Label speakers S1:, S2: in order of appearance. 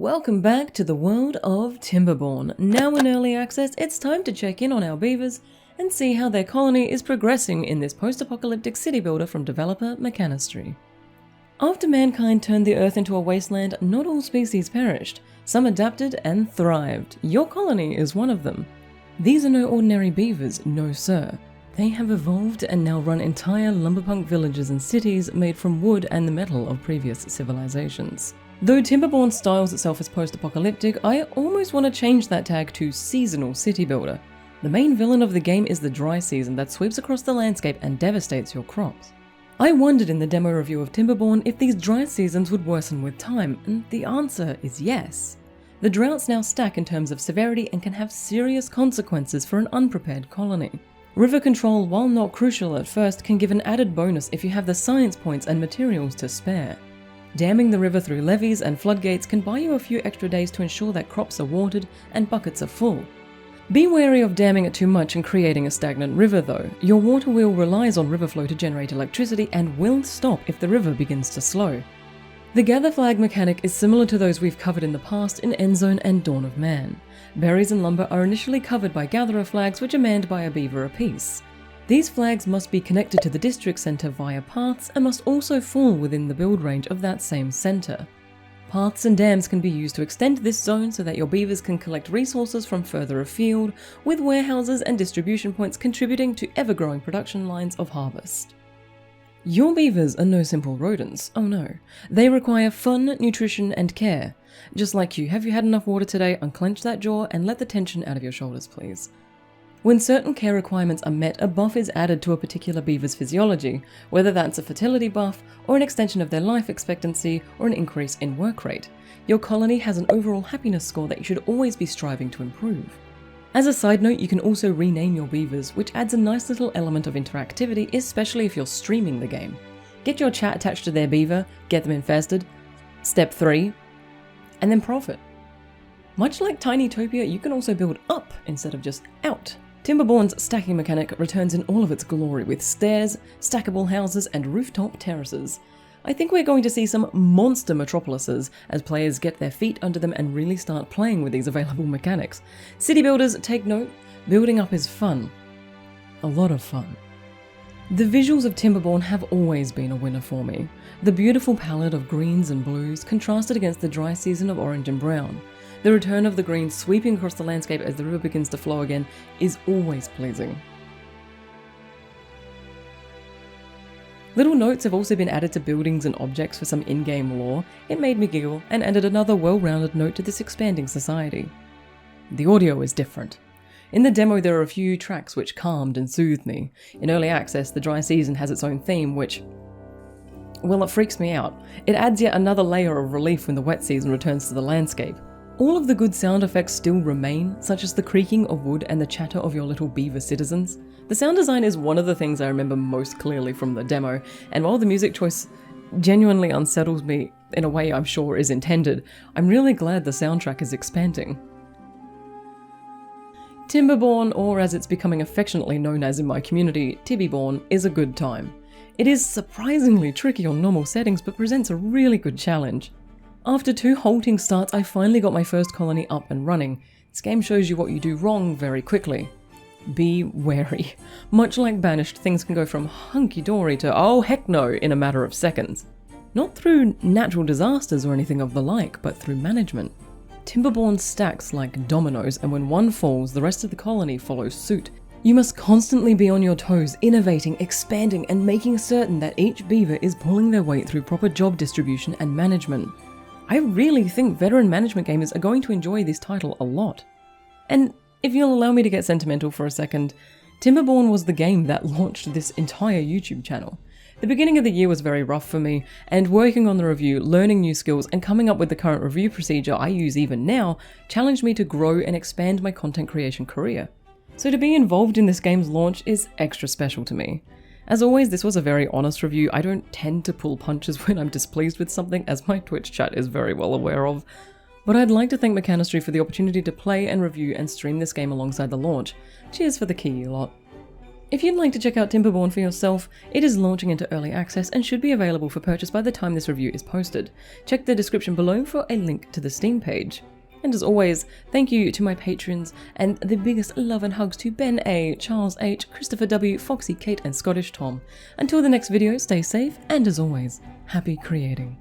S1: Welcome back to the world of Timberborn. Now in early access, it's time to check in on our beavers and see how their colony is progressing in this post-apocalyptic city builder from developer Mechanistry. After mankind turned the earth into a wasteland, not all species perished. Some adapted and thrived. Your colony is one of them. These are no ordinary beavers, no sir. They have evolved and now run entire lumberpunk villages and cities made from wood and the metal of previous civilizations. Though Timberborn styles itself as post-apocalyptic, I almost want to change that tag to seasonal city builder. The main villain of the game is the dry season that sweeps across the landscape and devastates your crops. I wondered in the demo review of Timberborn if these dry seasons would worsen with time, and the answer is yes. The droughts now stack in terms of severity and can have serious consequences for an unprepared colony. River control, while not crucial at first, can give an added bonus if you have the science points and materials to spare. Damming the river through levees and floodgates can buy you a few extra days to ensure that crops are watered and buckets are full. Be wary of damming it too much and creating a stagnant river though. Your water wheel relies on river flow to generate electricity and will stop if the river begins to slow. The gather flag mechanic is similar to those we've covered in the past in Endzone and Dawn of Man. Berries and lumber are initially covered by gatherer flags which are manned by a beaver apiece. These flags must be connected to the district centre via paths and must also fall within the build range of that same centre. Paths and dams can be used to extend this zone so that your beavers can collect resources from further afield, with warehouses and distribution points contributing to ever-growing production lines of harvest. Your beavers are no simple rodents, oh no. They require fun, nutrition and care. Just like you, have you had enough water today? Unclench that jaw and let the tension out of your shoulders please. When certain care requirements are met, a buff is added to a particular beaver's physiology, whether that's a fertility buff, or an extension of their life expectancy, or an increase in work rate. Your colony has an overall happiness score that you should always be striving to improve. As a side note, you can also rename your beavers, which adds a nice little element of interactivity, especially if you're streaming the game. Get your chat attached to their beaver, get them infested, step 3, and then profit. Much like Tinytopia, you can also build up instead of just out. Timberborn's stacking mechanic returns in all of its glory with stairs, stackable houses, and rooftop terraces. I think we're going to see some monster metropolises as players get their feet under them and really start playing with these available mechanics. City builders, take note, building up is fun. A lot of fun. The visuals of Timberborn have always been a winner for me. The beautiful palette of greens and blues contrasted against the dry season of orange and brown. The return of the green sweeping across the landscape as the river begins to flow again is always pleasing. Little notes have also been added to buildings and objects for some in-game lore. It made me giggle and added another well-rounded note to this expanding society. The audio is different. In the demo there are a few tracks which calmed and soothed me. In early access, the dry season has its own theme which, well, it freaks me out. It adds yet another layer of relief when the wet season returns to the landscape. All of the good sound effects still remain, such as the creaking of wood and the chatter of your little beaver citizens. The sound design is one of the things I remember most clearly from the demo, and while the music choice genuinely unsettles me in a way I'm sure is intended, I'm really glad the soundtrack is expanding. Timberborn, or as it's becoming affectionately known as in my community, Tibbyborn, is a good time. It is surprisingly tricky on normal settings but presents a really good challenge. After 2 halting starts, I finally got my first colony up and running. This game shows you what you do wrong very quickly. Be wary. Much like Banished, things can go from hunky-dory to oh heck no in a matter of seconds. Not through natural disasters or anything of the like, but through management. Timberborn stacks like dominoes, and when one falls, the rest of the colony follows suit. You must constantly be on your toes, innovating, expanding, and making certain that each beaver is pulling their weight through proper job distribution and management. I really think veteran management gamers are going to enjoy this title a lot. And if you'll allow me to get sentimental for a second, Timberborn was the game that launched this entire YouTube channel. The beginning of the year was very rough for me, and working on the review, learning new skills, and coming up with the current review procedure I use even now challenged me to grow and expand my content creation career. So to be involved in this game's launch is extra special to me. As always, this was a very honest review. I don't tend to pull punches when I'm displeased with something, as my Twitch chat is very well aware of. But I'd like to thank Mechanistry for the opportunity to play and review and stream this game alongside the launch. Cheers for the key, you lot. If you'd like to check out Timberborn for yourself, it is launching into early access and should be available for purchase by the time this review is posted. Check the description below for a link to the Steam page. And as always, thank you to my patrons, and the biggest love and hugs to Ben A, Charles H, Christopher W, Foxy Kate, and Scottish Tom. Until the next video, stay safe, and as always, happy creating.